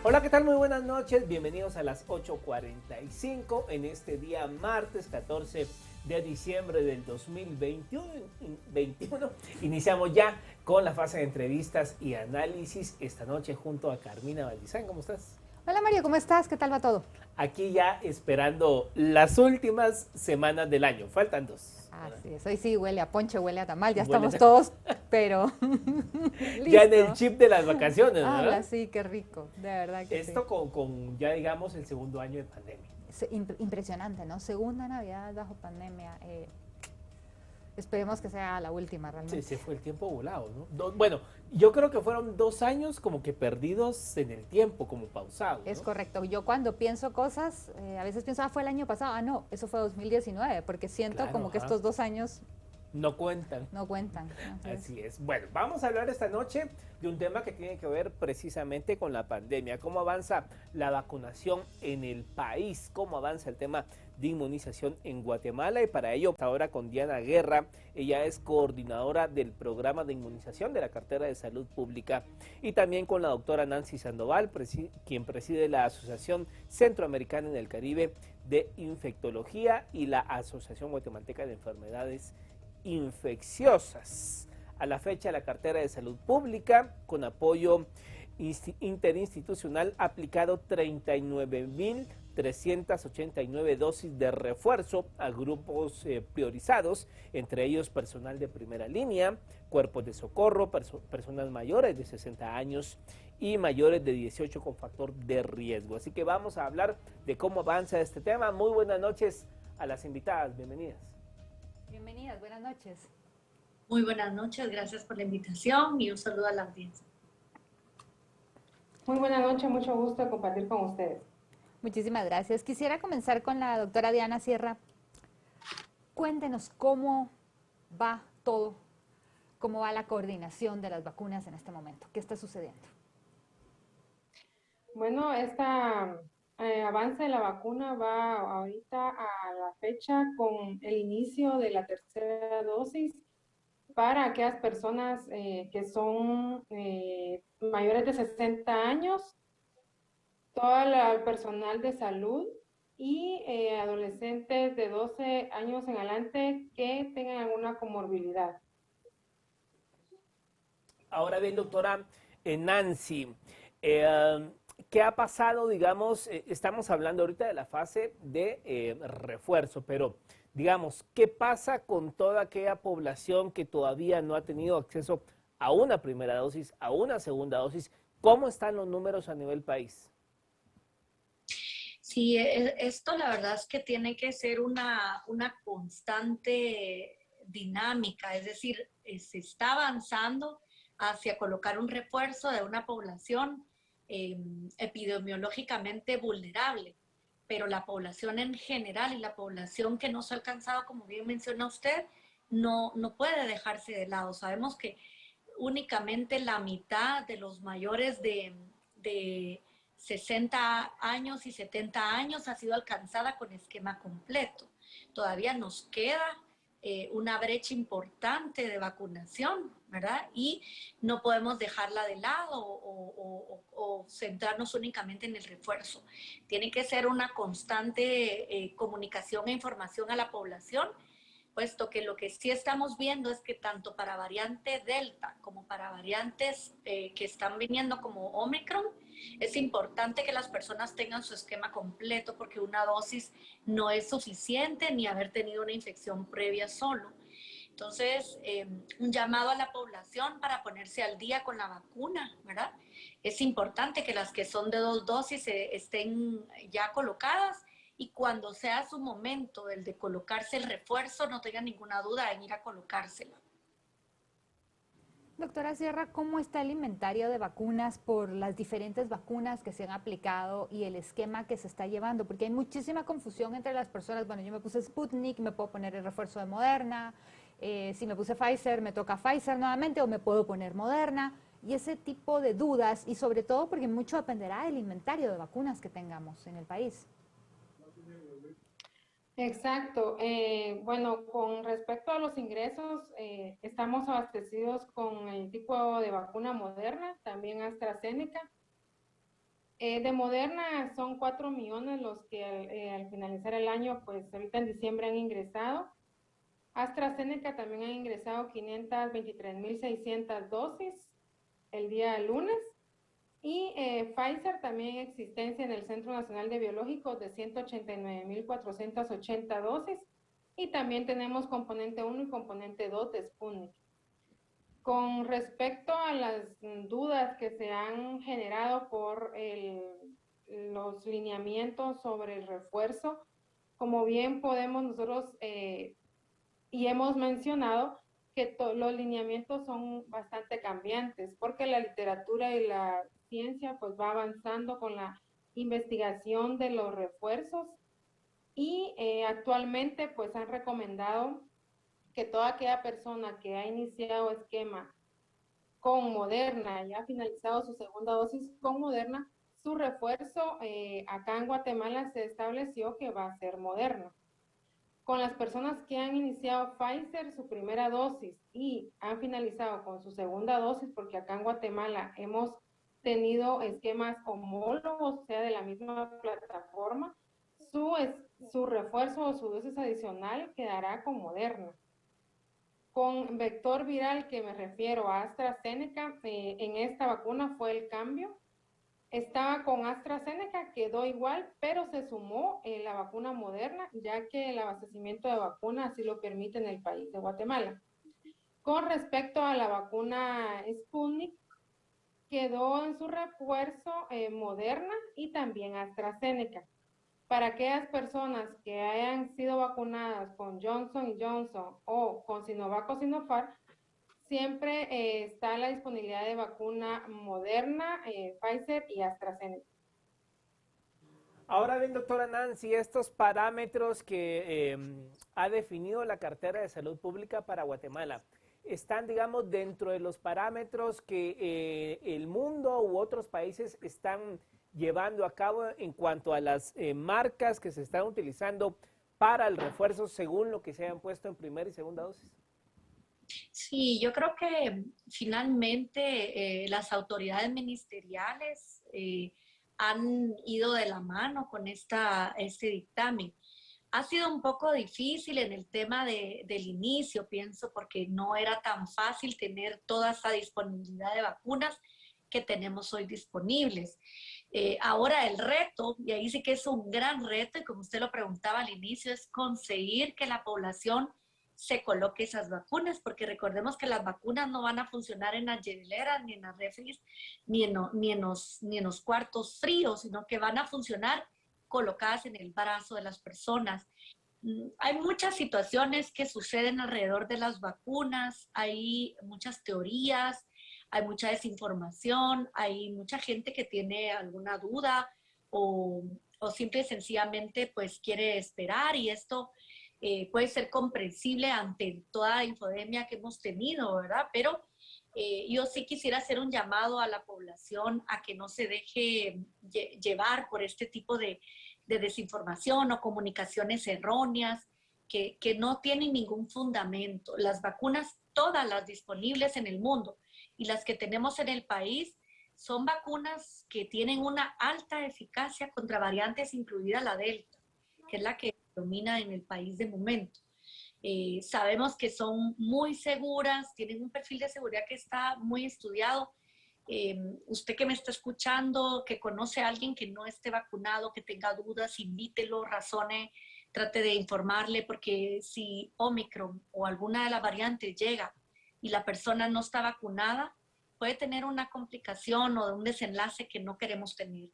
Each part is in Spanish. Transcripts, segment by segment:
Hola, ¿qué tal? Muy buenas noches. Bienvenidos a las 8:45 en este día martes 14 de diciembre del 2021. Iniciamos ya con la fase de entrevistas y análisis esta noche junto a Carmina Valdizán. ¿Cómo estás? Hola Mario, ¿cómo estás? ¿Qué tal va todo? Aquí ya esperando las últimas semanas del año. Faltan dos. Así es, hoy sí huele a ponche, huele a tamal, ya Huele estamos todos, pero ya en el listo. chip de las vacaciones, ¡Hala, ¿verdad? sí, qué rico! De verdad que sí. Esto con ya digamos el segundo año de pandemia. Es impresionante, ¿no? Segunda Navidad bajo pandemia. Esperemos que sea la última realmente. Se fue el tiempo volado, ¿no? Bueno, yo creo que fueron 2 años como que perdidos en el tiempo, como pausados, Es ¿no? correcto. Yo cuando pienso cosas, a veces pienso, fue el año pasado. No, eso fue 2019, porque siento Claro, como que ajá. estos 2 años No cuentan. no cuentan. Así es. Bueno, vamos a hablar esta noche de un tema que tiene que ver precisamente con la pandemia. ¿Cómo avanza la vacunación en el país? ¿Cómo avanza el tema de inmunización en Guatemala? Y para ello, ahora con Diana Guerra, ella es coordinadora del programa de inmunización de la Cartera de Salud Pública. Y también con la doctora Nancy Sandoval, quien preside la Asociación Centroamericana en el Caribe de Infectología y la Asociación Guatemalteca de Enfermedades Infecciosas. A la fecha, la cartera de salud pública, con apoyo interinstitucional, ha aplicado 39.389 dosis de refuerzo a grupos priorizados, entre ellos personal de primera línea, cuerpos de socorro, personas mayores de 60 años y mayores de 18 con factor de riesgo. Así que vamos a hablar de cómo avanza este tema. Muy buenas noches a las invitadas, bienvenidas. Bienvenidas, buenas noches. Muy buenas noches, gracias por la invitación y un saludo a la audiencia. Muy buenas noches, mucho gusto compartir con ustedes. Muchísimas gracias. Quisiera comenzar con la doctora Diana Sierra. Cuéntenos cómo va todo, cómo va la coordinación de las vacunas en este momento, qué está sucediendo. Bueno, avance de la vacuna va ahorita a la fecha con el inicio de la tercera dosis para aquellas personas que son mayores de 60 años, todo el personal de salud y adolescentes de 12 años en adelante que tengan alguna comorbilidad. Ahora bien, doctora Nancy, ¿qué ha pasado? Digamos, estamos hablando ahorita de la fase de refuerzo, pero digamos, ¿qué pasa con toda aquella población que todavía no ha tenido acceso a una primera dosis, a una segunda dosis? ¿Cómo están los números a nivel país? Sí, esto la verdad es que tiene que ser una constante dinámica, es decir, se está avanzando hacia colocar un refuerzo de una población epidemiológicamente vulnerable, pero la población en general y la población que no se ha alcanzado, como bien menciona usted, no puede dejarse de lado. Sabemos que únicamente la mitad de los mayores de 60 años y 70 años ha sido alcanzada con esquema completo. Todavía nos queda una brecha importante de vacunación, ¿verdad? Y no podemos dejarla de lado o centrarnos únicamente en el refuerzo. Tiene que ser una constante comunicación e información a la población, puesto que lo que sí estamos viendo es que tanto para variante Delta como para variantes que están viniendo como Omicron, es importante que las personas tengan su esquema completo porque una dosis no es suficiente ni haber tenido una infección previa solo. Entonces, un llamado a la población para ponerse al día con la vacuna, ¿verdad? Es importante que las que son de 2 dosis estén ya colocadas y cuando sea su momento, el de colocarse el refuerzo, no tengan ninguna duda en ir a colocársela. Doctora Sierra, ¿cómo está el inventario de vacunas por las diferentes vacunas que se han aplicado y el esquema que se está llevando? Porque hay muchísima confusión entre las personas. Bueno, yo me puse Sputnik, me puedo poner el refuerzo de Moderna. Si me puse Pfizer, me toca Pfizer nuevamente o me puedo poner Moderna. Y ese tipo de dudas, y sobre todo porque mucho dependerá del inventario de vacunas que tengamos en el país. Exacto. Bueno, con respecto a los ingresos, estamos abastecidos con el tipo de vacuna Moderna, también AstraZeneca. De Moderna son 4 millones los que al finalizar el año, pues ahorita en diciembre han ingresado. AstraZeneca también ha ingresado 523.600 dosis el día lunes. Y Pfizer también en existencia en el Centro Nacional de Biológicos de 189.480 dosis. Y también tenemos componente 1 y componente 2 de Sputnik. Con respecto a las dudas que se han generado por los lineamientos sobre el refuerzo, como bien podemos nosotros y hemos mencionado que los lineamientos son bastante cambiantes porque la literatura y la ciencia pues va avanzando con la investigación de los refuerzos y actualmente pues han recomendado que toda aquella persona que ha iniciado esquema con Moderna y ha finalizado su segunda dosis con Moderna, su refuerzo acá en Guatemala se estableció que va a ser Moderna. Con las personas que han iniciado Pfizer su primera dosis y han finalizado con su segunda dosis, porque acá en Guatemala hemos tenido esquemas homólogos, o sea, de la misma plataforma, su refuerzo o su dosis adicional quedará con Moderna. Con vector viral, que me refiero a AstraZeneca, en esta vacuna fue el cambio. Estaba con AstraZeneca, quedó igual, pero se sumó la vacuna Moderna, ya que el abastecimiento de vacuna así lo permite en el país de Guatemala. Con respecto a la vacuna Sputnik, quedó en su refuerzo Moderna y también AstraZeneca. Para aquellas personas que hayan sido vacunadas con Johnson Johnson o con Sinovac o Sinopharm, siempre está la disponibilidad de vacuna Moderna, Pfizer y AstraZeneca. Ahora bien, doctora Nancy, estos parámetros que ha definido la cartera de salud pública para Guatemala, ¿están, digamos, dentro de los parámetros que el mundo u otros países están llevando a cabo en cuanto a las marcas que se están utilizando para el refuerzo según lo que se hayan puesto en primera y segunda dosis? Sí, yo creo que finalmente las autoridades ministeriales han ido de la mano con este dictamen. Ha sido un poco difícil en el tema del inicio, pienso, porque no era tan fácil tener toda esa disponibilidad de vacunas que tenemos hoy disponibles. Ahora el reto, y ahí sí que es un gran reto, y como usted lo preguntaba al inicio, es conseguir que la población se coloque esas vacunas, porque recordemos que las vacunas no van a funcionar en las hieleras, ni en las refris, ni en los cuartos fríos, sino que van a funcionar colocadas en el brazo de las personas. Hay muchas situaciones que suceden alrededor de las vacunas, hay muchas teorías, hay mucha desinformación, hay mucha gente que tiene alguna duda o simple y sencillamente pues quiere esperar y esto puede ser comprensible ante toda la infodemia que hemos tenido, ¿verdad? Pero yo sí quisiera hacer un llamado a la población a que no se deje llevar por este tipo de desinformación o comunicaciones erróneas que no tienen ningún fundamento. Las vacunas, todas las disponibles en el mundo y las que tenemos en el país, son vacunas que tienen una alta eficacia contra variantes, incluida la Delta, que es la que domina en el país de momento. Sabemos que son muy seguras, tienen un perfil de seguridad que está muy estudiado. Usted que me está escuchando, que conoce a alguien que no esté vacunado, que tenga dudas, invítelo, razone, trate de informarle, porque si Omicron o alguna de las variantes llega y la persona no está vacunada, puede tener una complicación o un desenlace que no queremos tener,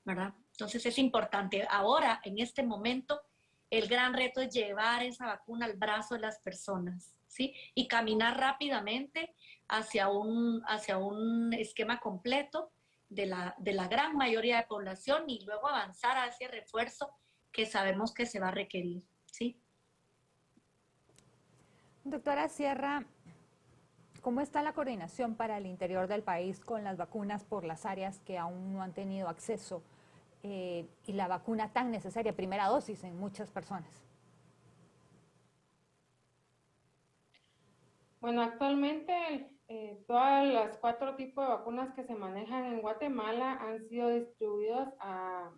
¿verdad? Entonces es importante. Ahora, en este momento, el gran reto es llevar esa vacuna al brazo de las personas, ¿sí? Y caminar rápidamente hacia un esquema completo de la gran mayoría de población y luego avanzar a ese refuerzo que sabemos que se va a requerir, ¿sí? Doctora Sierra, ¿cómo está la coordinación para el interior del país con las vacunas por las áreas que aún no han tenido acceso y la vacuna tan necesaria, primera dosis en muchas personas? Bueno, actualmente Todas las 4 tipos de vacunas que se manejan en Guatemala han sido distribuidas a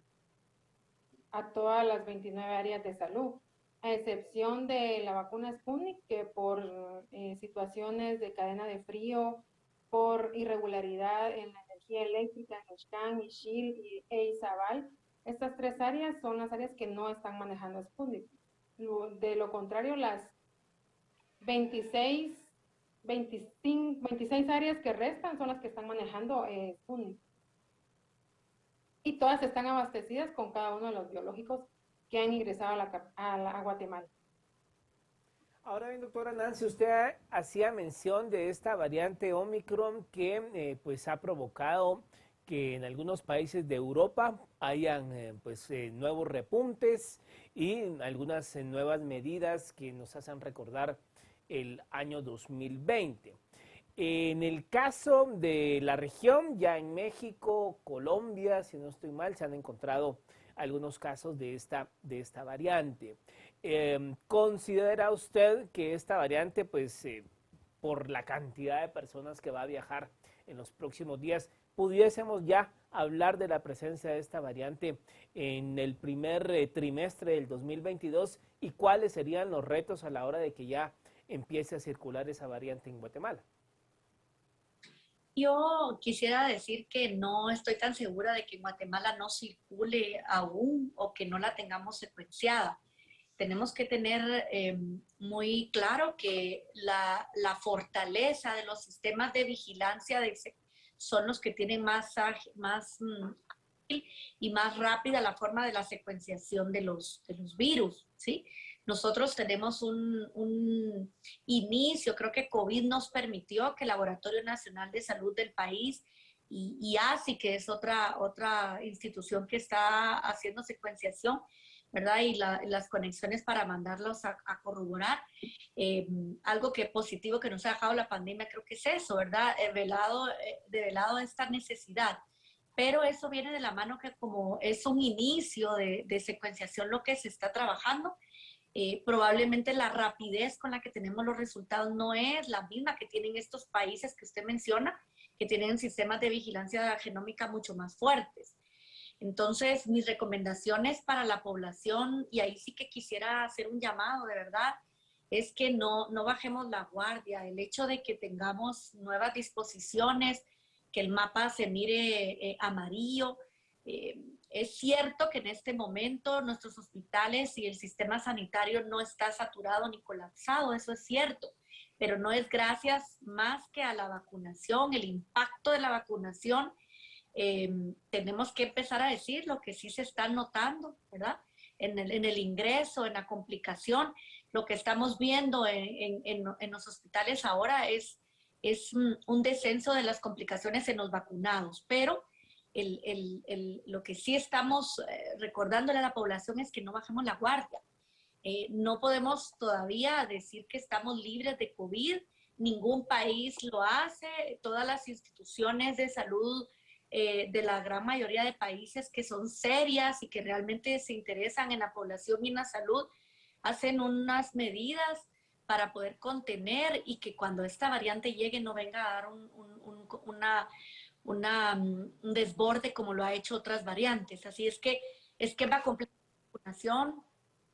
todas las 29 áreas de salud, a excepción de la vacuna Sputnik, que por situaciones de cadena de frío, por irregularidad en la energía eléctrica en Ixcán, Ixil e Izabal, estas 3 áreas son las áreas que no están manejando Sputnik. De lo contrario, las 26 áreas que restan son las que están manejando Sputnik. Y todas están abastecidas con cada uno de los biológicos que han ingresado a Guatemala. Ahora bien, doctora Nancy, usted hacía mención de esta variante Omicron que pues ha provocado que en algunos países de Europa hayan nuevos repuntes y algunas nuevas medidas que nos hacen recordar el año 2020. En el caso de la región, ya en México, Colombia, si no estoy mal, se han encontrado algunos casos de esta variante. ¿Considera usted que esta variante, por la cantidad de personas que va a viajar en los próximos días, pudiésemos ya hablar de la presencia de esta variante en el primer trimestre del 2022? ¿Y cuáles serían los retos a la hora de que ya empiece a circular esa variante en Guatemala? Yo quisiera decir que no estoy tan segura de que en Guatemala no circule aún o que no la tengamos secuenciada. Tenemos que tener muy claro que la fortaleza de los sistemas de vigilancia son los que tienen más y más rápida la forma de la secuenciación de los virus, ¿sí? Nosotros tenemos un inicio, creo que COVID nos permitió que el Laboratorio Nacional de Salud del país y ASI, que es otra institución que está haciendo secuenciación, ¿verdad? Y las conexiones para mandarlos a corroborar. Algo que positivo que nos ha dejado la pandemia creo que es eso, ¿verdad? Develado esta necesidad. Pero eso viene de la mano que como es un inicio de secuenciación lo que se está trabajando, probablemente la rapidez con la que tenemos los resultados no es la misma que tienen estos países que usted menciona, que tienen sistemas de vigilancia genómica mucho más fuertes. Entonces, mis recomendaciones para la población, y ahí sí que quisiera hacer un llamado de verdad, es que no bajemos la guardia. El hecho de que tengamos nuevas disposiciones, que el mapa se mire amarillo, es cierto que en este momento nuestros hospitales y el sistema sanitario no está saturado ni colapsado, eso es cierto, pero no es gracias más que a la vacunación, el impacto de la vacunación. Tenemos que empezar a decir lo que sí se está notando, ¿verdad? En el ingreso, en la complicación, lo que estamos viendo en los hospitales ahora es un descenso de las complicaciones en los vacunados, pero lo que sí estamos recordándole a la población es que no bajemos la guardia. No podemos todavía decir que estamos libres de COVID, ningún país lo hace, todas las instituciones de salud de la gran mayoría de países que son serias y que realmente se interesan en la población y en la salud, hacen unas medidas para poder contener y que cuando esta variante llegue no venga a dar un desborde como lo ha hecho otras variantes. Así es que esquema completo de vacunación,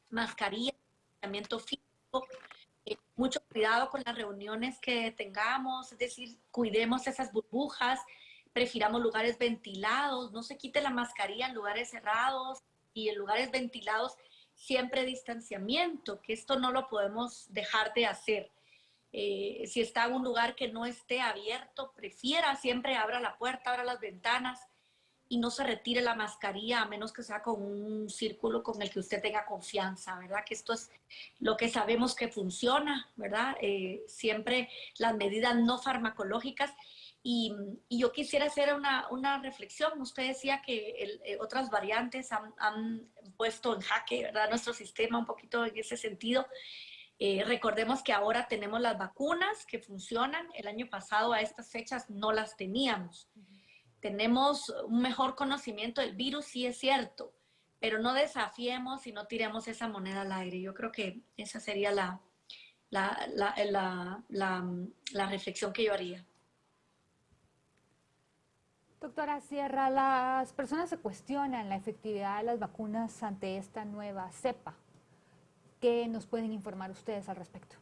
mascarilla, tratamiento físico, mucho cuidado con las reuniones que tengamos, es decir, cuidemos esas burbujas, prefiramos lugares ventilados, no se quite la mascarilla en lugares cerrados y en lugares ventilados siempre distanciamiento, que esto no lo podemos dejar de hacer. Si está en un lugar que no esté abierto, prefiera siempre abra la puerta, abra las ventanas y no se retire la mascarilla a menos que sea con un círculo con el que usted tenga confianza, ¿verdad? Que esto es lo que sabemos que funciona, ¿verdad? Siempre las medidas no farmacológicas. Y yo quisiera hacer una reflexión. Usted decía que otras variantes han puesto en jaque, ¿verdad?, nuestro sistema un poquito en ese sentido. Recordemos que ahora tenemos las vacunas que funcionan. El año pasado a estas fechas no las teníamos. Tenemos un mejor conocimiento del virus, sí es cierto, pero no desafiemos y no tiremos esa moneda al aire. Yo creo que esa sería la reflexión que yo haría. Doctora Sierra, las personas se cuestionan la efectividad de las vacunas ante esta nueva cepa. ¿Qué nos pueden informar ustedes al respecto?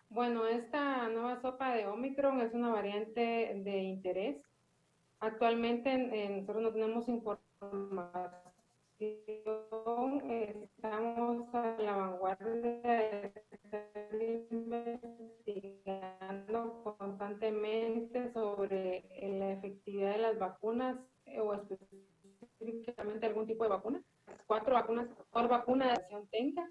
Bueno, esta nueva sopa de Omicron es una variante de interés. Actualmente nosotros no tenemos información, estamos a la vanguardia de estar investigando constantemente sobre la efectividad de las vacunas o específicamente algún tipo de vacuna. 4 vacunas, por vacuna de acción tenga.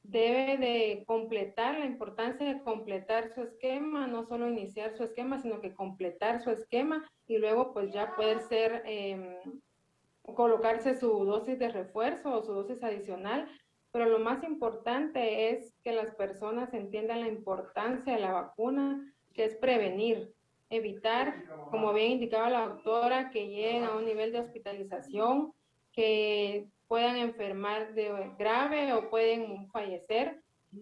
Debe de completar, la importancia de completar su esquema, no solo iniciar su esquema, sino que completar su esquema y luego pues ya poder ser, colocarse su dosis de refuerzo o su dosis adicional. Pero lo más importante es que las personas entiendan la importancia de la vacuna, que es prevenir, evitar, como bien indicaba la doctora, que lleguen a un nivel de hospitalización, que puedan enfermar de grave o pueden fallecer,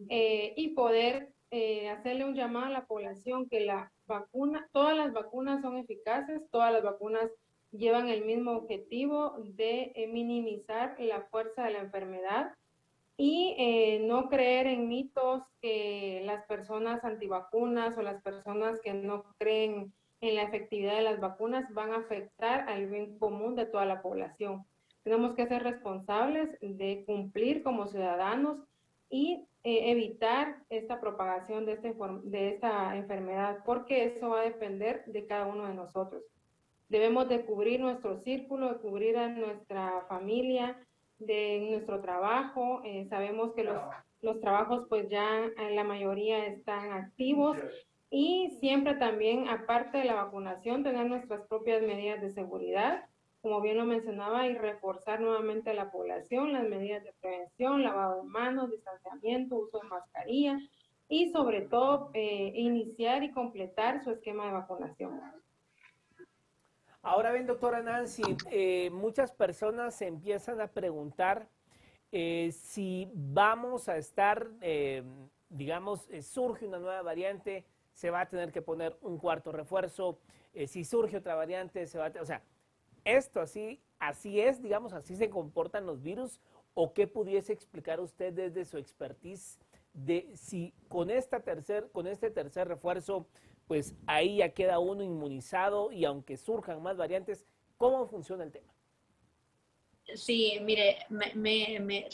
y poder hacerle un llamado a la población que la vacuna, todas las vacunas son eficaces, todas las vacunas llevan el mismo objetivo de minimizar la fuerza de la enfermedad y no creer en mitos que las personas antivacunas o las personas que no creen en la efectividad de las vacunas van a afectar al bien común de toda la población. Tenemos que ser responsables de cumplir como ciudadanos y evitar esta propagación de esta enfermedad, porque eso va a depender de cada uno de nosotros. Debemos de cubrir nuestro círculo, de cubrir a nuestra familia, de nuestro trabajo. Sabemos que los trabajos pues ya la mayoría están activos y siempre también, aparte de la vacunación, tener nuestras propias medidas de seguridad, como bien lo mencionaba, y reforzar nuevamente a la población las medidas de prevención, lavado de manos, distanciamiento, uso de mascarilla y sobre todo iniciar y completar su esquema de vacunación. Ahora bien, doctora Nancy, muchas personas se empiezan a preguntar si vamos a estar, digamos, surge una nueva variante, se va a tener que poner un cuarto refuerzo, si surge otra variante, se va a, o sea, esto así es, digamos, así se comportan los virus, o qué pudiese explicar usted desde su expertise de si con este tercer refuerzo, pues ahí ya queda uno inmunizado y aunque surjan más variantes, ¿cómo funciona el tema? Sí, mire,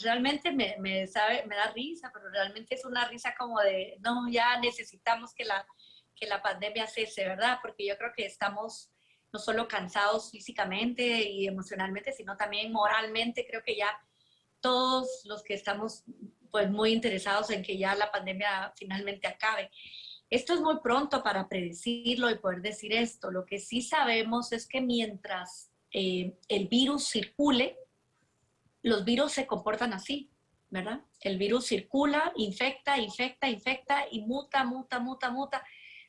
realmente me da risa, pero realmente es una risa como de, no, ya necesitamos que la pandemia cese, ¿verdad? Porque yo creo que estamos no solo cansados físicamente y emocionalmente, sino también moralmente. Creo que ya todos los que estamos pues muy interesados en que ya la pandemia finalmente acabe. Esto es muy pronto para predecirlo y poder decir esto. Lo que sí sabemos es que mientras el virus circule, los virus se comportan así, ¿verdad? El virus circula, infecta y muta.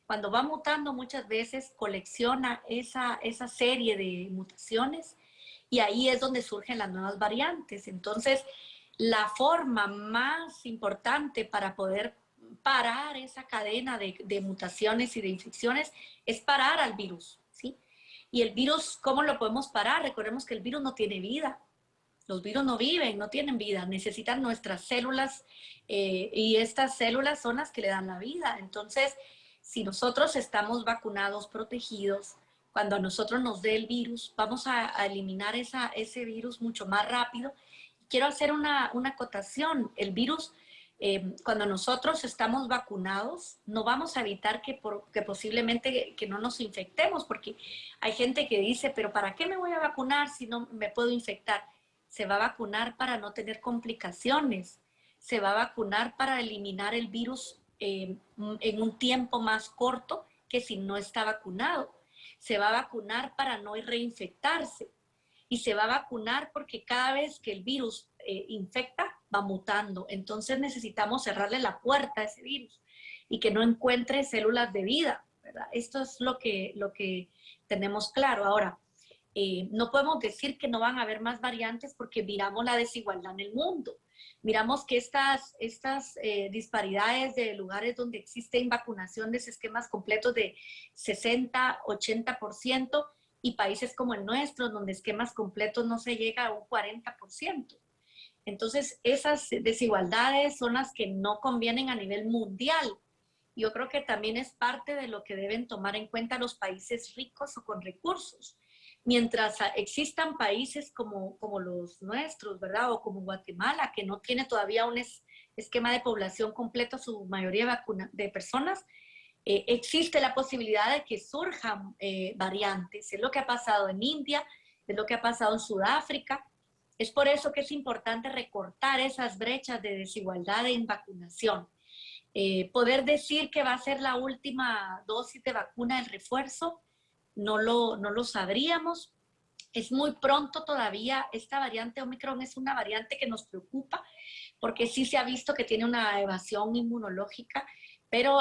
Cuando va mutando muchas veces colecciona esa serie de mutaciones y ahí es donde surgen las nuevas variantes. Entonces, la forma más importante para poder parar esa cadena de mutaciones y de infecciones es parar al virus, ¿sí? Y el virus, ¿cómo lo podemos parar? Recordemos que el virus no tiene vida. Los virus no viven, no tienen vida, necesitan nuestras células y estas células son las que le dan la vida. Entonces, si nosotros estamos vacunados, protegidos, cuando a nosotros nos dé el virus, vamos a eliminar ese virus mucho más rápido. Quiero hacer una acotación. El virus, cuando nosotros estamos vacunados, no vamos a evitar que posiblemente que no nos infectemos, porque hay gente que dice, pero ¿para qué me voy a vacunar si no me puedo infectar? Se va a vacunar para no tener complicaciones, se va a vacunar para eliminar el virus en un tiempo más corto que si no está vacunado. Se va a vacunar para no reinfectarse y se va a vacunar porque cada vez que el virus infecta, va mutando. Entonces necesitamos cerrarle la puerta a ese virus y que no encuentre células de vida, ¿verdad? Esto es lo que tenemos claro. Ahora, No podemos decir que no van a haber más variantes porque miramos la desigualdad en el mundo. Miramos que estas disparidades de lugares donde existen vacunaciones, esquemas completos de 60, 80%, y países como el nuestro, donde esquemas completos no se llega a un 40%. Entonces, esas desigualdades son las que no convienen a nivel mundial. Yo creo que también es parte de lo que deben tomar en cuenta los países ricos o con recursos. Mientras existan países como los nuestros, ¿verdad? O como Guatemala, que no tiene todavía un esquema de población completo, su mayoría de personas, existe la posibilidad de que surjan variantes. Es lo que ha pasado en India, es lo que ha pasado en Sudáfrica. Es por eso que es importante recortar esas brechas de desigualdad en vacunación. Poder decir que va a ser la última dosis de vacuna del refuerzo, no lo sabríamos. Es muy pronto todavía. Esta variante Omicron es una variante que nos preocupa porque sí se ha visto que tiene una evasión inmunológica, pero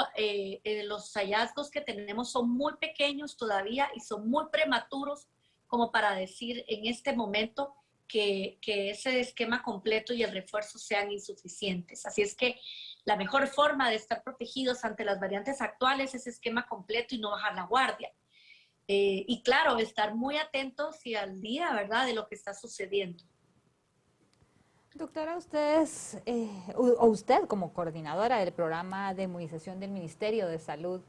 los hallazgos que tenemos son muy pequeños todavía y son muy prematuros como para decir en este momento que ese esquema completo y el refuerzo sean insuficientes. Así es que la mejor forma de estar protegidos ante las variantes actuales es esquema completo y no bajar la guardia. Y claro, estar muy atentos y al día, ¿verdad?, de lo que está sucediendo. Doctora, ustedes, o usted como coordinadora del programa de inmunización del Ministerio de Salud,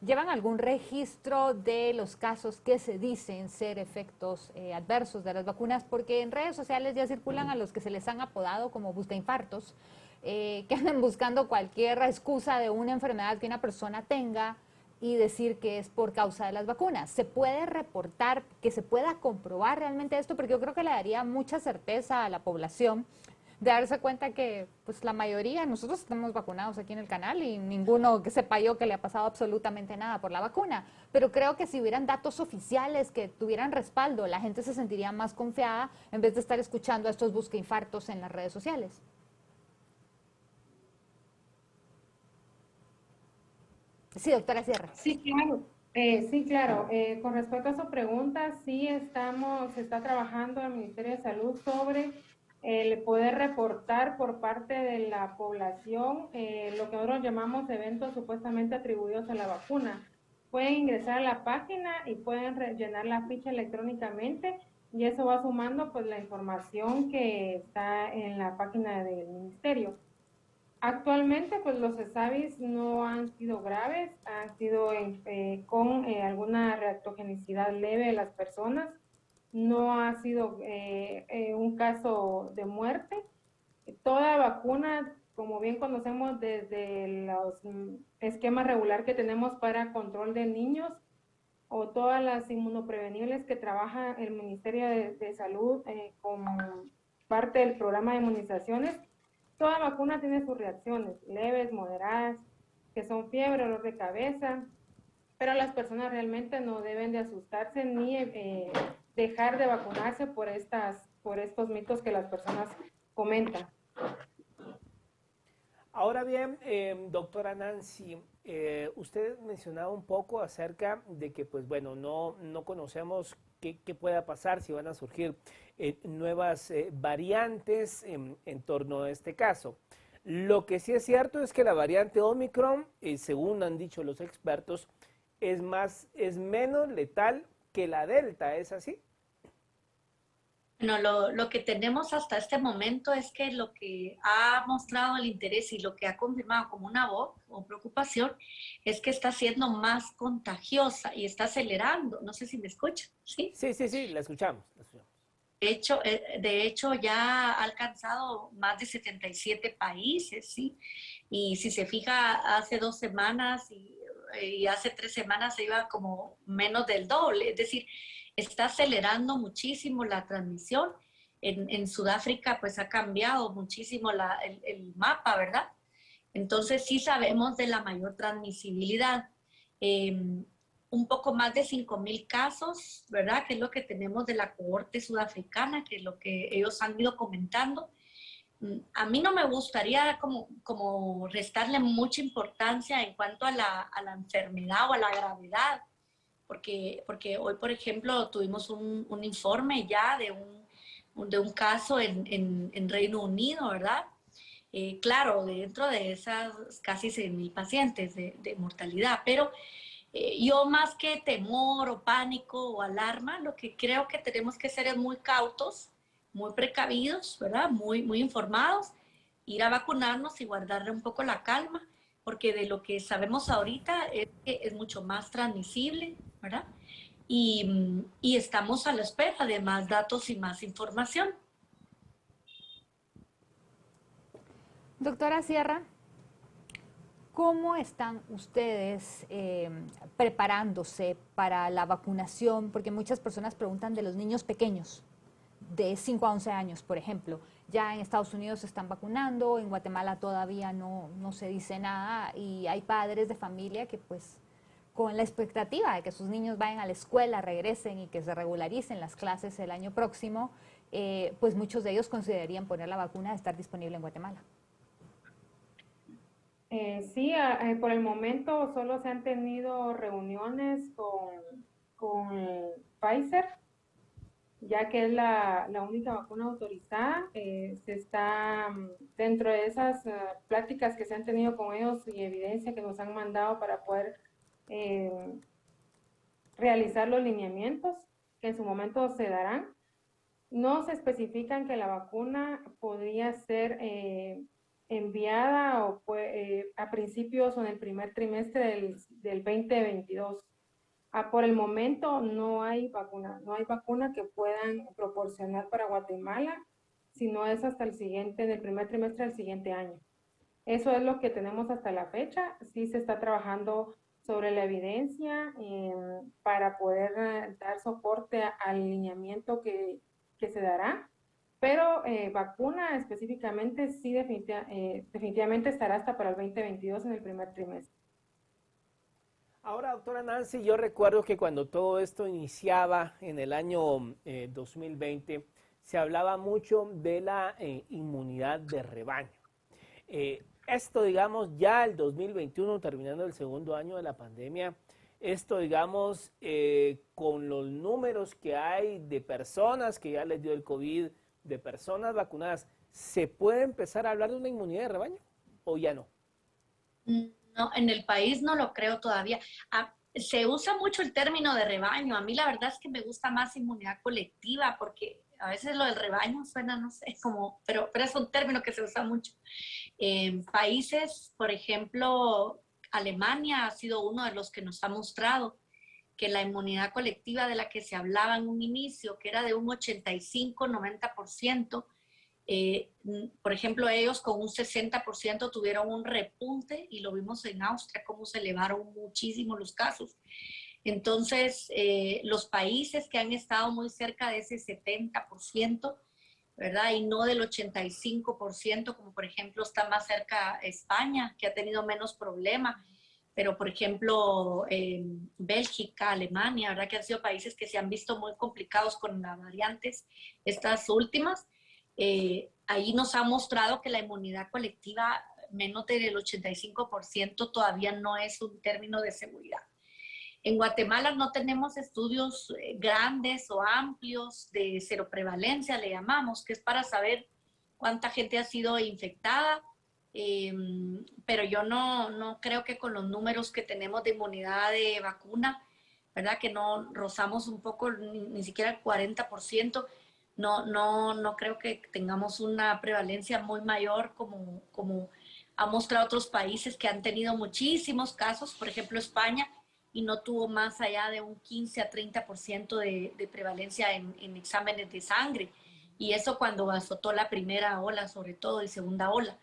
¿llevan algún registro de los casos que se dicen ser efectos adversos de las vacunas? Porque en redes sociales ya circulan a los que se les han apodado como buscainfartos, que andan buscando cualquier excusa de una enfermedad que una persona tenga y decir que es por causa de las vacunas. ¿Se puede reportar, que se pueda comprobar realmente esto? Porque yo creo que le daría mucha certeza a la población de darse cuenta que pues la mayoría, nosotros estamos vacunados aquí en el canal y ninguno que sepa yo que le ha pasado absolutamente nada por la vacuna, pero creo que si hubieran datos oficiales que tuvieran respaldo, la gente se sentiría más confiada en vez de estar escuchando a estos buscainfartos en las redes sociales. Sí, doctora Sierra. Sí, claro. Con respecto a su pregunta, sí se está trabajando el Ministerio de Salud sobre el poder reportar por parte de la población lo que nosotros llamamos eventos supuestamente atribuidos a la vacuna. Pueden ingresar a la página y pueden rellenar la ficha electrónicamente y eso va sumando pues la información que está en la página del ministerio. Actualmente, pues los ESAVIS no han sido graves, han sido con alguna reactogenicidad leve de las personas, no ha sido un caso de muerte. Toda vacuna, como bien conocemos desde los esquemas regular que tenemos para control de niños o todas las inmunoprevenibles que trabaja el Ministerio de Salud como parte del programa de inmunizaciones, toda vacuna tiene sus reacciones leves, moderadas, que son fiebre, dolor de cabeza, pero las personas realmente no deben de asustarse ni dejar de vacunarse por estos mitos que las personas comentan. Ahora bien, doctora Nancy, usted mencionaba un poco acerca de que, pues bueno, no conocemos qué pueda pasar, si van a surgir nuevas variantes en torno a este caso. Lo que sí es cierto es que la variante Omicron, según han dicho los expertos, es menos letal que la Delta, ¿es así? Bueno, lo que tenemos hasta este momento es que lo que ha mostrado el interés y lo que ha confirmado como una voz o preocupación es que está siendo más contagiosa y está acelerando. No sé si me escuchan, ¿sí? Sí, la escuchamos. De hecho, ya ha alcanzado más de 77 países, ¿sí? Y si se fija, hace 2 semanas y hace 3 semanas se iba como menos del doble. Es decir, está acelerando muchísimo la transmisión. En Sudáfrica, pues ha cambiado muchísimo el mapa, ¿verdad? Entonces, sí sabemos de la mayor transmisibilidad. Un poco más de 5,000 casos, ¿verdad? Que es lo que tenemos de la cohorte sudafricana, que es lo que ellos han ido comentando. A mí no me gustaría como restarle mucha importancia en cuanto a la enfermedad o a la gravedad, porque hoy, por ejemplo, tuvimos un informe ya de un caso en Reino Unido, ¿verdad? Claro, dentro de esas casi 100.000 pacientes de mortalidad, pero yo más que temor o pánico o alarma, lo que creo que tenemos que ser es muy cautos, muy precavidos, ¿verdad? Muy informados, ir a vacunarnos y guardarle un poco la calma, porque de lo que sabemos ahorita es que es mucho más transmisible, ¿verdad? Y estamos a la espera de más datos y más información. Doctora Sierra, ¿cómo están ustedes preparándose para la vacunación? Porque muchas personas preguntan de los niños pequeños, de 5 a 11 años, por ejemplo. Ya en Estados Unidos se están vacunando, en Guatemala todavía no se dice nada y hay padres de familia que pues con la expectativa de que sus niños vayan a la escuela, regresen y que se regularicen las clases el año próximo, pues muchos de ellos considerarían poner la vacuna de estar disponible en Guatemala. Sí, por el momento solo se han tenido reuniones con Pfizer, ya que es la única vacuna autorizada. Se está dentro de esas pláticas que se han tenido con ellos y evidencia que nos han mandado para poder realizar los lineamientos que en su momento se darán. No se especifican que la vacuna podría ser enviada a principios o en el primer trimestre del 2022. Por el momento no hay vacuna que puedan proporcionar para Guatemala, sino es hasta en el primer trimestre del siguiente año. Eso es lo que tenemos hasta la fecha. Sí se está trabajando sobre la evidencia para poder dar soporte al lineamiento que se dará, pero vacuna específicamente sí definitivamente estará hasta para el 2022 en el primer trimestre. Ahora, doctora Nancy, yo recuerdo que cuando todo esto iniciaba en el año 2020, se hablaba mucho de la inmunidad de rebaño. Esto, digamos, ya el 2021, terminando el segundo año de la pandemia, esto, digamos, con los números que hay de personas que ya les dio el COVID, de personas vacunadas, ¿se puede empezar a hablar de una inmunidad de rebaño o ya no? No, en el país no lo creo todavía. Se usa mucho el término de rebaño. A mí la verdad es que me gusta más inmunidad colectiva porque a veces lo del rebaño suena, no sé, como, pero es un término que se usa mucho. En países, por ejemplo, Alemania ha sido uno de los que nos ha mostrado que la inmunidad colectiva de la que se hablaba en un inicio, que era de un 85-90%, por ejemplo, ellos con un 60% tuvieron un repunte y lo vimos en Austria, cómo se elevaron muchísimo los casos. Entonces, los países que han estado muy cerca de ese 70%, ¿verdad? Y no del 85%, como por ejemplo está más cerca España, que ha tenido menos problemas, pero por ejemplo Bélgica, Alemania, ¿verdad? Que han sido países que se han visto muy complicados con las variantes, estas últimas. Ahí nos ha mostrado que la inmunidad colectiva menos del 85% todavía no es un término de seguridad. En Guatemala no tenemos estudios grandes o amplios de seroprevalencia, le llamamos, que es para saber cuánta gente ha sido infectada, pero yo no creo que con los números que tenemos de inmunidad de vacuna, ¿verdad? Que no rozamos un poco, ni siquiera el 40%, no creo que tengamos una prevalencia muy mayor como han mostrado otros países que han tenido muchísimos casos, por ejemplo España, y no tuvo más allá de un 15 a 30% de prevalencia en exámenes de sangre. Y eso cuando azotó la primera ola, sobre todo, y segunda ola.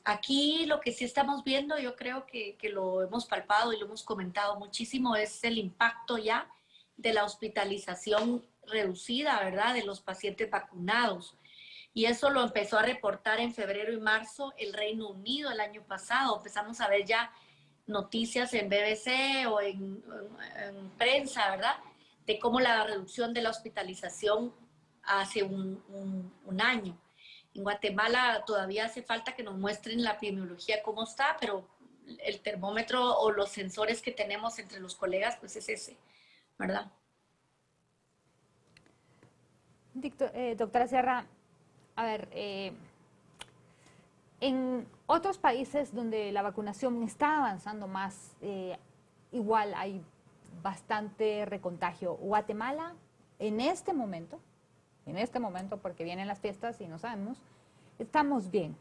Aquí lo que sí estamos viendo, yo creo que lo hemos palpado y lo hemos comentado muchísimo, es el impacto ya de la hospitalización reducida, ¿verdad?, de los pacientes vacunados. Y eso lo empezó a reportar en febrero y marzo el Reino Unido el año pasado. Empezamos a ver ya noticias en BBC o en prensa, ¿verdad?, de cómo la reducción de la hospitalización hace un año. En Guatemala todavía hace falta que nos muestren la epidemiología cómo está, pero el termómetro o los sensores que tenemos entre los colegas, pues es ese, ¿verdad? Doctora Sierra, a ver, en otros países donde la vacunación está avanzando más, igual hay bastante recontagio. Guatemala, en este momento, porque vienen las fiestas y no sabemos, estamos bien.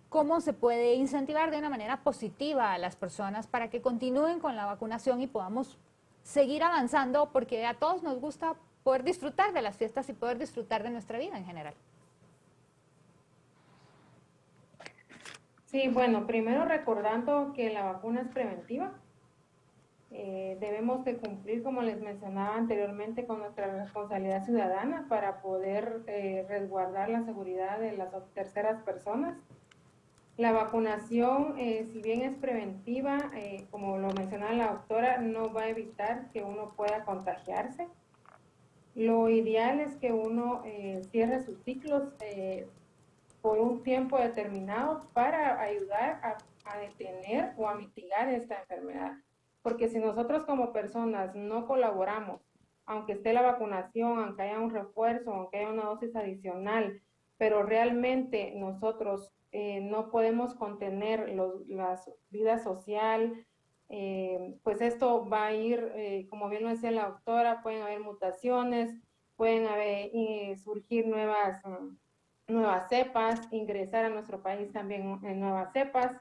¿Cómo se puede incentivar de una manera positiva a las personas para que continúen con la vacunación y podamos seguir avanzando? Porque a todos nos gusta poder disfrutar de las fiestas y poder disfrutar de nuestra vida en general. Sí, bueno, primero recordando que la vacuna es preventiva. Debemos de cumplir, como les mencionaba anteriormente, con nuestra responsabilidad ciudadana para poder resguardar la seguridad de las terceras personas. La vacunación, si bien es preventiva, como lo mencionaba la doctora, no va a evitar que uno pueda contagiarse. Lo ideal es que uno cierre sus ciclos por un tiempo determinado para ayudar a detener o a mitigar esta enfermedad. Porque si nosotros como personas no colaboramos, aunque esté la vacunación, aunque haya un refuerzo, aunque haya una dosis adicional, pero realmente nosotros no podemos contener la vida social, pues esto va a ir, como bien lo decía la doctora, pueden haber mutaciones, pueden surgir nuevas cepas, ingresar a nuestro país también en nuevas cepas.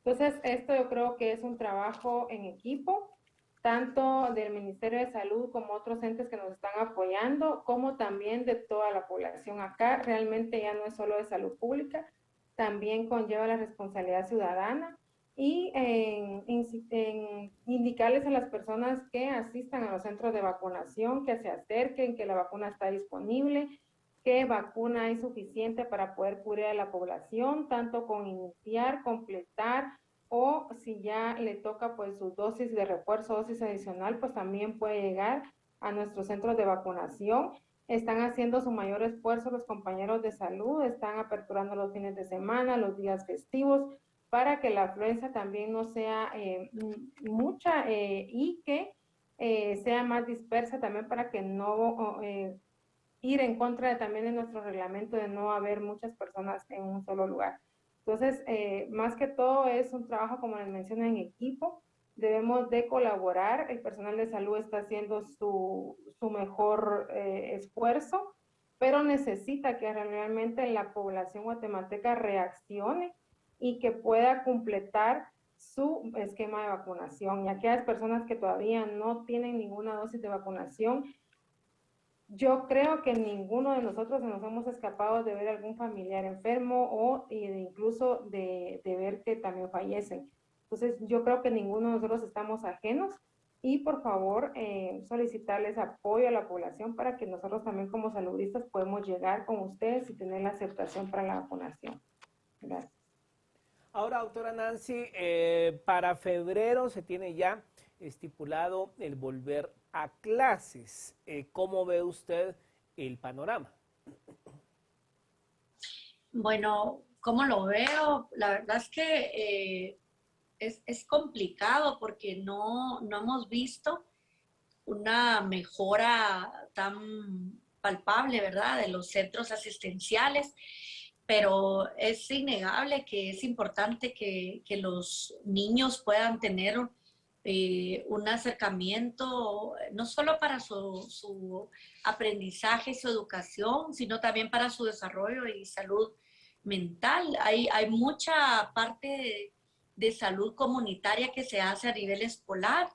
Entonces, esto yo creo que es un trabajo en equipo, tanto del Ministerio de Salud como otros entes que nos están apoyando, como también de toda la población. Acá realmente ya no es solo de salud pública, también conlleva la responsabilidad ciudadana y en indicarles a las personas que asistan a los centros de vacunación, que se acerquen, que la vacuna está disponible, que vacuna hay suficiente para poder cubrir a la población, tanto con iniciar, completar, o si ya le toca pues su dosis de refuerzo, dosis adicional, pues también puede llegar a nuestros centros de vacunación. Están haciendo su mayor esfuerzo los compañeros de salud, están aperturando los fines de semana, los días festivos, para que la afluencia también no sea mucha y que sea más dispersa también para que no ir en contra también de nuestro reglamento de no haber muchas personas en un solo lugar. Entonces, más que todo es un trabajo, como les mencioné, en equipo. Debemos de colaborar, el personal de salud está haciendo su mejor esfuerzo, pero necesita que realmente la población guatemalteca reaccione y que pueda completar su esquema de vacunación. Y aquellas personas que todavía no tienen ninguna dosis de vacunación, yo creo que ninguno de nosotros nos hemos escapado de ver algún familiar enfermo o incluso de ver que también fallecen. Entonces, yo creo que ninguno de nosotros estamos ajenos y por favor solicitarles apoyo a la población para que nosotros también como saludistas podemos llegar con ustedes y tener la aceptación para la vacunación. Gracias. Ahora, doctora Nancy, para febrero se tiene ya estipulado el volver a clases. ¿Cómo ve usted el panorama? Bueno, ¿cómo lo veo? La verdad es que es complicado porque no hemos visto una mejora tan palpable, ¿verdad?, de los centros asistenciales, pero es innegable que es importante que los niños puedan tener un acercamiento, no solo para su aprendizaje y su educación, sino también para su desarrollo y salud mental. Hay mucha parte de salud comunitaria que se hace a nivel escolar.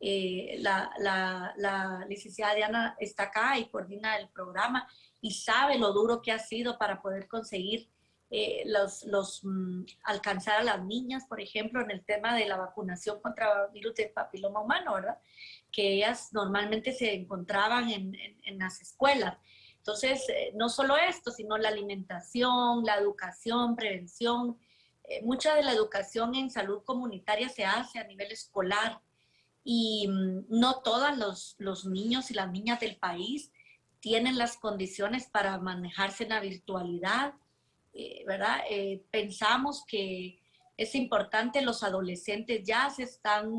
La licenciada Diana está acá y coordina el programa y sabe lo duro que ha sido para poder conseguir alcanzar a las niñas, por ejemplo, en el tema de la vacunación contra virus del papiloma humano, ¿verdad? Que ellas normalmente se encontraban en las escuelas. Entonces, no solo esto, sino la alimentación, la educación, prevención. Mucha de la educación en salud comunitaria se hace a nivel escolar y no todos los niños y las niñas del país tienen las condiciones para manejarse en la virtualidad, ¿verdad? Pensamos que Es importante, los adolescentes ya se están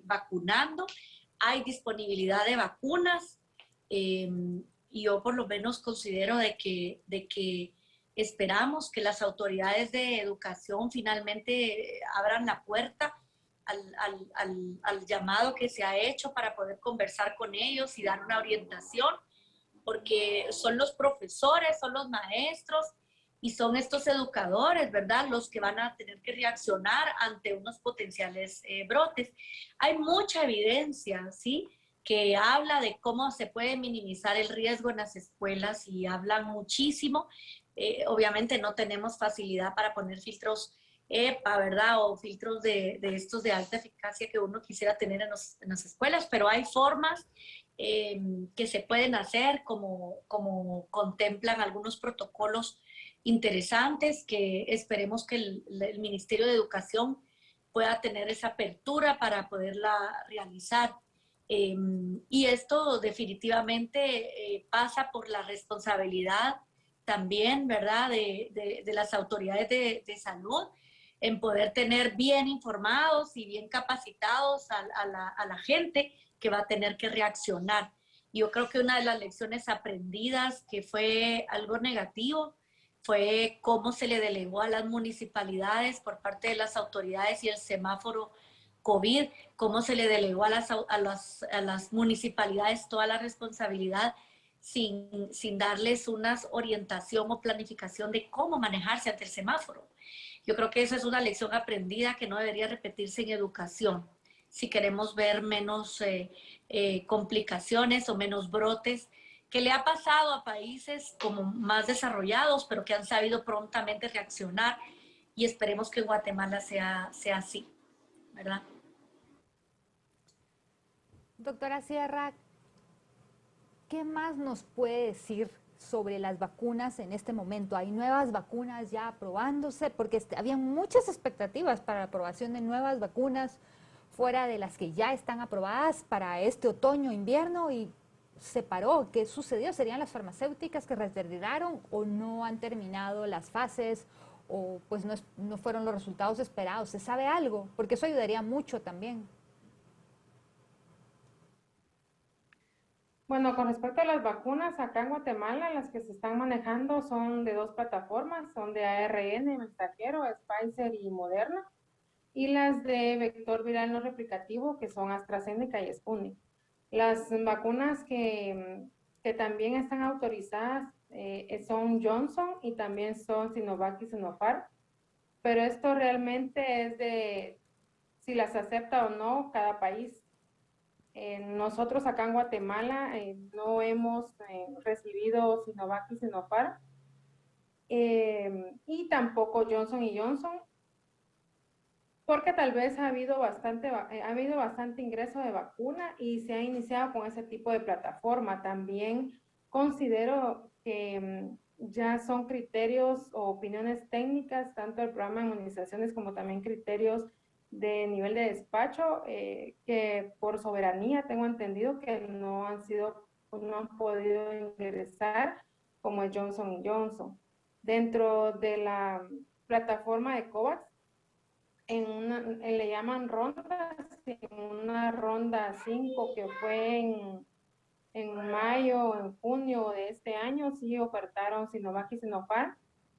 vacunando, hay disponibilidad de vacunas, y yo por lo menos considero de que esperamos que las autoridades de educación finalmente abran la puerta al llamado que se ha hecho para poder conversar con ellos y dar una orientación, porque son los profesores, son los maestros y son estos educadores, ¿verdad?, los que van a tener que reaccionar ante unos potenciales brotes. Hay mucha evidencia, ¿sí?, que habla de cómo se puede minimizar el riesgo en las escuelas y hablan muchísimo. Obviamente no tenemos facilidad para poner filtros EPA, ¿verdad? O filtros de estos de alta eficacia que uno quisiera tener en las escuelas, pero hay formas que se pueden hacer, como contemplan algunos protocolos interesantes que esperemos que el Ministerio de Educación pueda tener esa apertura para poderla realizar. Y esto definitivamente pasa por la responsabilidad también, ¿verdad?, de las autoridades de salud, en poder tener bien informados y bien capacitados a la gente que va a tener que reaccionar. Yo creo que una de las lecciones aprendidas que fue algo negativo fue cómo se le delegó a las municipalidades por parte de las autoridades y el semáforo COVID, cómo se le delegó a las municipalidades toda la responsabilidad sin darles una orientación o planificación de cómo manejarse ante el semáforo. Yo creo que esa es una lección aprendida que no debería repetirse en educación si queremos ver menos complicaciones o menos brotes, que le ha pasado a países como más desarrollados, pero que han sabido prontamente reaccionar, y esperemos que en Guatemala sea así, ¿verdad? Doctora Sierra, ¿qué más nos puede decir sobre las vacunas en este momento? ¿Hay nuevas vacunas ya aprobándose? Porque había muchas expectativas para la aprobación de nuevas vacunas fuera de las que ya están aprobadas para este otoño, invierno, y se paró. ¿Qué sucedió? ¿Serían las farmacéuticas que retiraron o no han terminado las fases o pues no fueron los resultados esperados? ¿Se sabe algo? Porque eso ayudaría mucho también. Bueno, con respecto a las vacunas, acá en Guatemala las que se están manejando son de dos plataformas, son de ARN mensajero, es Pfizer y Moderna, y las de vector viral no replicativo, que son AstraZeneca y Sputnik. Las vacunas que también están autorizadas son Johnson y también son Sinovac y Sinopharm, pero esto realmente es de si las acepta o no cada país. Nosotros acá en Guatemala no hemos recibido Sinovac y Sinopharm, y tampoco Johnson y Johnson, porque tal vez ha habido bastante ingreso de vacuna y se ha iniciado con ese tipo de plataforma. También considero que ya son criterios o opiniones técnicas, tanto del programa de inmunizaciones como también criterios de nivel de despacho, que por soberanía tengo entendido que no han podido ingresar, como el Johnson Johnson. Dentro de la plataforma de COVAX, le llaman rondas, en una ronda 5 que fue en mayo, en junio de este año, sí ofertaron Sinovac y Sinopharm,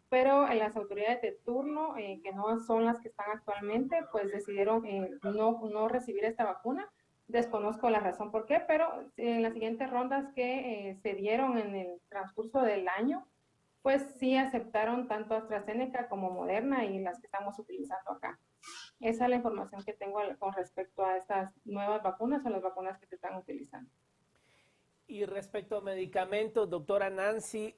pero las autoridades de turno, que no son las que están actualmente, pues decidieron no recibir esta vacuna. Desconozco la razón por qué, pero en las siguientes rondas que se dieron en el transcurso del año, pues sí aceptaron tanto AstraZeneca como Moderna y las que estamos utilizando acá. Esa es la información que tengo con respecto a estas nuevas vacunas o las vacunas que se están utilizando. Y respecto a medicamentos, doctora Nancy,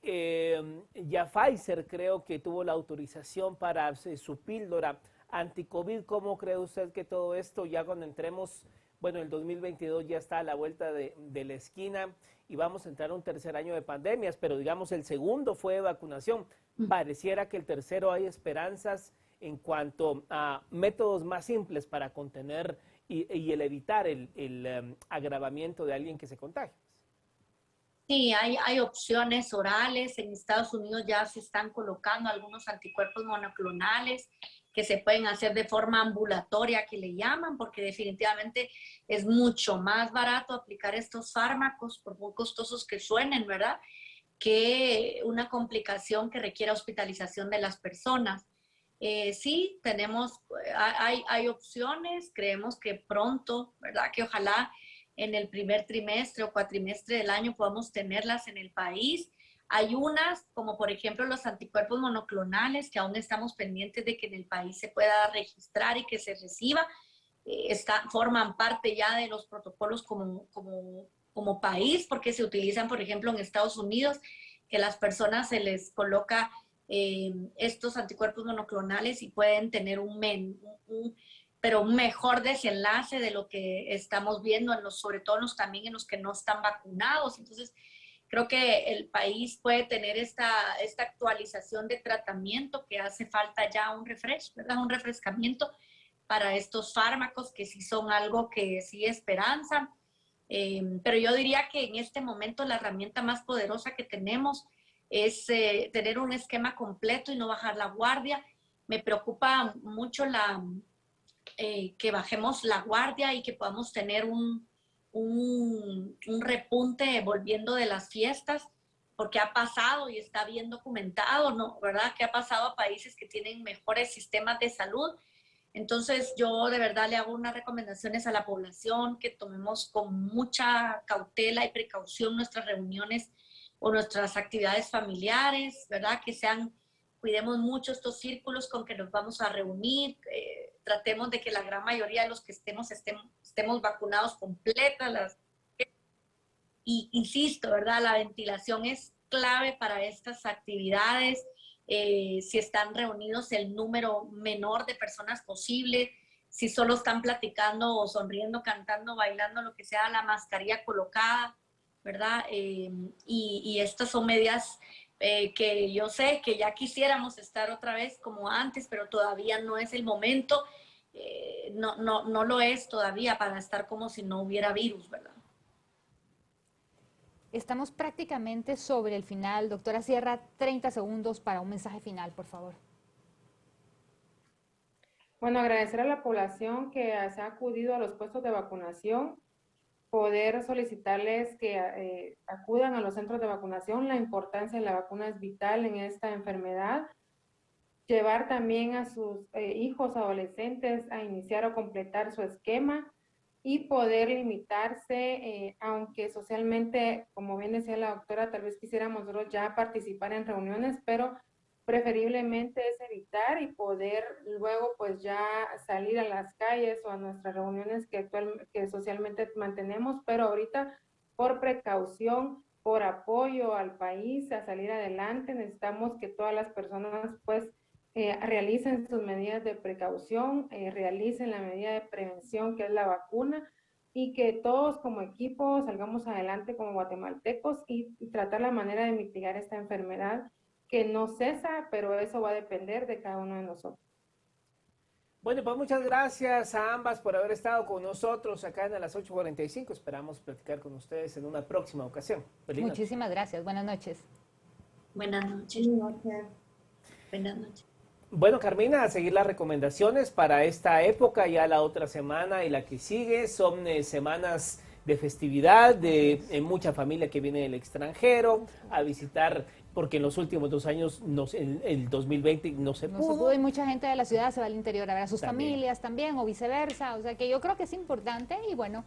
ya Pfizer creo que tuvo la autorización para su píldora anti-COVID. ¿Cómo cree usted que todo esto, ya cuando entremos, bueno, el 2022 ya está a la vuelta de la esquina y vamos a entrar a un tercer año de pandemias, pero digamos el segundo fue de vacunación? Pareciera que el tercero hay esperanzas en cuanto a métodos más simples para contener y el evitar el agravamiento de alguien que se contagie. Sí, hay opciones orales. En Estados Unidos ya se están colocando algunos anticuerpos monoclonales que se pueden hacer de forma ambulatoria, que le llaman, porque definitivamente es mucho más barato aplicar estos fármacos, por muy costosos que suenen, ¿verdad?, que una complicación que requiera hospitalización de las personas. Sí, hay opciones, creemos que pronto, ¿verdad?, que ojalá en el primer trimestre o cuatrimestre del año podamos tenerlas en el país. Hay unas, como por ejemplo los anticuerpos monoclonales, que aún estamos pendientes de que en el país se pueda registrar y que se reciba. Forman parte ya de los protocolos como país, porque se utilizan, por ejemplo, en Estados Unidos, que las personas se les coloca estos anticuerpos monoclonales y pueden tener pero un mejor desenlace de lo que estamos viendo, sobre todo también en los que no están vacunados. Entonces, creo que el país puede tener esta actualización de tratamiento, que hace falta ya un refresh, ¿verdad?, un refrescamiento para estos fármacos, que sí son algo que sí esperanzan. Pero yo diría que en este momento la herramienta más poderosa que tenemos es tener un esquema completo y no bajar la guardia. Me preocupa mucho que bajemos la guardia y que podamos tener un repunte volviendo de las fiestas, porque ha pasado y está bien documentado, ¿no?, ¿verdad?, que ha pasado a países que tienen mejores sistemas de salud. Entonces yo de verdad le hago unas recomendaciones a la población, que tomemos con mucha cautela y precaución nuestras reuniones o nuestras actividades familiares, ¿verdad?, cuidemos mucho estos círculos con que nos vamos a reunir, tratemos de que la gran mayoría de los que estemos vacunados completas. Y insisto, ¿verdad?, la ventilación es clave para estas actividades. Si están reunidos el número menor de personas posible, si solo están platicando o sonriendo, cantando, bailando, lo que sea, la mascarilla colocada, ¿verdad? Y estas son medidas que yo sé que ya quisiéramos estar otra vez como antes, pero todavía no es el momento, no lo es todavía para estar como si no hubiera virus, ¿verdad? Estamos prácticamente sobre el final. Doctora Sierra, 30 segundos para un mensaje final, por favor. Bueno, agradecer a la población que se ha acudido a los puestos de vacunación, poder solicitarles que acudan a los centros de vacunación. La importancia de la vacuna es vital en esta enfermedad. Llevar también a sus hijos adolescentes a iniciar o completar su esquema y poder limitarse, aunque socialmente, como bien decía la doctora, tal vez quisiéramos nosotros ya participar en reuniones, pero preferiblemente es evitar y poder luego pues ya salir a las calles o a nuestras reuniones que socialmente mantenemos, pero ahorita por precaución, por apoyo al país a salir adelante, necesitamos que todas las personas pues realicen sus medidas de precaución, realicen la medida de prevención que es la vacuna, y que todos como equipo salgamos adelante como guatemaltecos y tratar la manera de mitigar esta enfermedad que no cesa, pero eso va a depender de cada uno de nosotros. Bueno, pues muchas gracias a ambas por haber estado con nosotros acá en a las 8:45. Esperamos platicar con ustedes en una próxima ocasión. Feliz Muchísimas gracias. Buenas noches. Buenas noches. Buenas noches. Bueno, Carmina, a seguir las recomendaciones para esta época, ya la otra semana y la que sigue, son semanas de festividad, de mucha familia que viene del extranjero a visitar, porque en los últimos 2 años, el 2020 no se pudo. Y mucha gente de la ciudad se va al interior a ver a sus También. familias también, o viceversa. O sea que yo creo que es importante. Y bueno,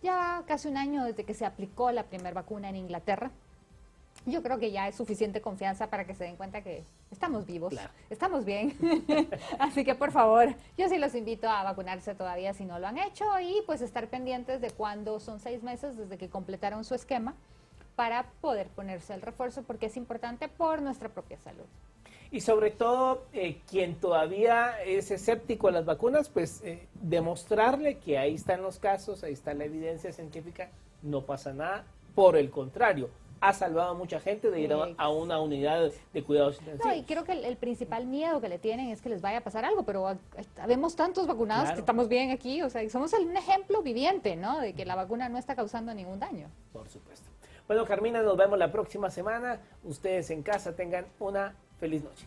ya casi un año desde que se aplicó la primera vacuna en Inglaterra. Yo creo que ya es suficiente confianza para que se den cuenta que estamos vivos, Claro. Estamos bien. Así que por favor, yo sí los invito a vacunarse todavía si no lo han hecho, y pues estar pendientes de cuándo son 6 meses desde que completaron su esquema para poder ponerse el refuerzo, porque es importante por nuestra propia salud. Y sobre todo, quien todavía es escéptico a las vacunas, pues demostrarle que ahí están los casos, ahí está la evidencia científica, no pasa nada, por el contrario. Ha salvado a mucha gente de ir a una unidad de cuidados intensivos. No, y creo que el principal miedo que le tienen es que les vaya a pasar algo, pero vemos tantos vacunados, Claro, que estamos bien aquí, o sea, somos un ejemplo viviente, ¿no?, de que la vacuna no está causando ningún daño. Por supuesto. Bueno, Carmina, nos vemos la próxima semana. Ustedes en casa tengan una feliz noche.